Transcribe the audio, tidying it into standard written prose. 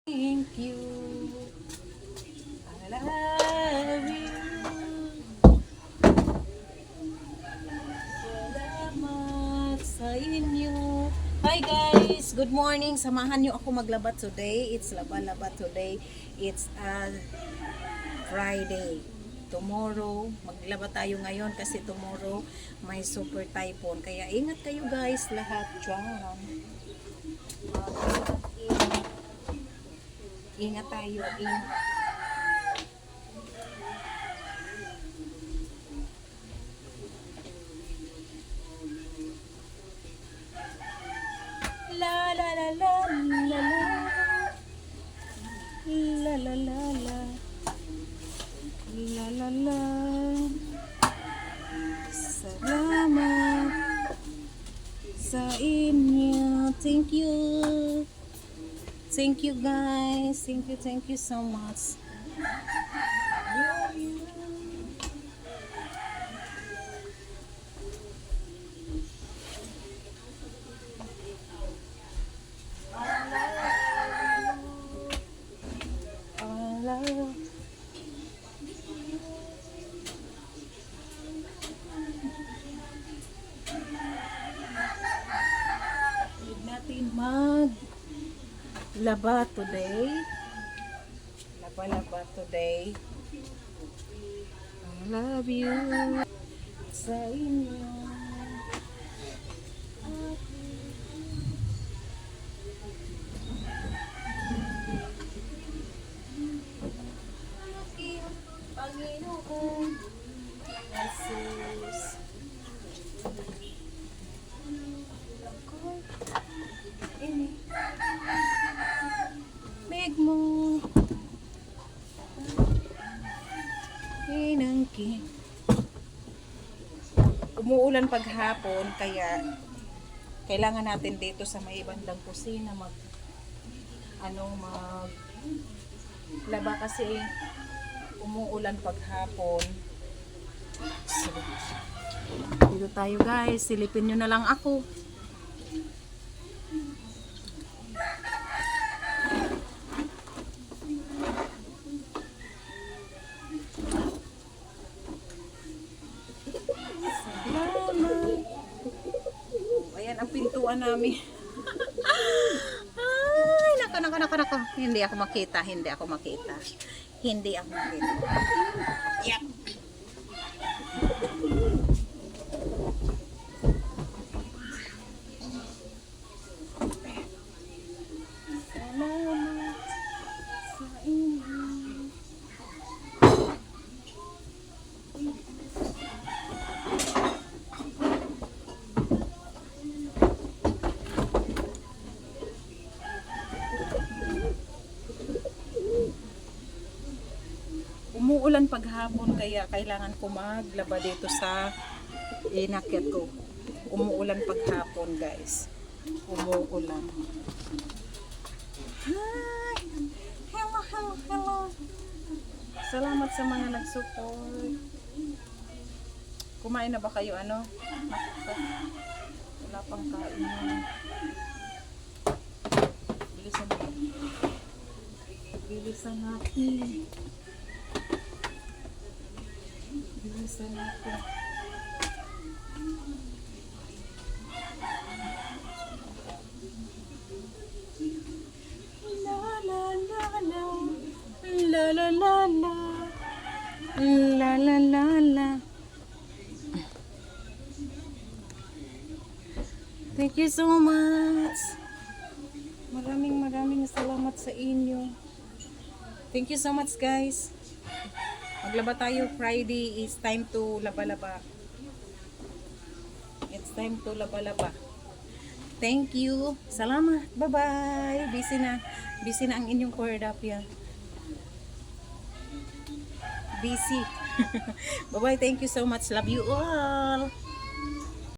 Thank you. I love you. Salamat sa inyo. Hi guys, good morning. Samahan niyo ako maglaba today. It's laba-laba today. It's Friday. Tomorrow, maglaba tayo ngayon kasi tomorrow may super typhoon. Kaya ingat kayo guys lahat dyan. Ingat tayo, ingat. La la la la la la la la la la la la la. Salamat sa inyo. Thank you. Thank you guys. Thank you so much. Love you. I love Huwag natin laba today. Laba today. I love you sa inyo. Panginoon Jesus. Ini meg mo inangkin. Umuulan paghapon kaya kailangan natin dito sa may bandang kusina laba kasi umuulan paghapon. So, dito tayo guys, silipin nyo na lang ako. Ayan ang pintuan namin. Ay, nako. Hindi ako makita. Yep. Salamat sa inyo. Umuulan paghapon kaya kailangan ko maglaba dito sa inakyat ko. Umuulan paghapon guys. Umuulan. Hi! Hello. Salamat sa mga nag-support. Kumain na ba kayo ano? Wala pang kain yun. Bilisan natin. La. Thank you so much. Maraming salamat sa inyo. Thank you so much guys. Maglaba tayo. Friday is time to laba-laba. It's time to laba-laba. Thank you. Salamat. Bye-bye. Busy na ang inyong Cordapia. Busy. Bye-bye. Thank you so much. Love you all.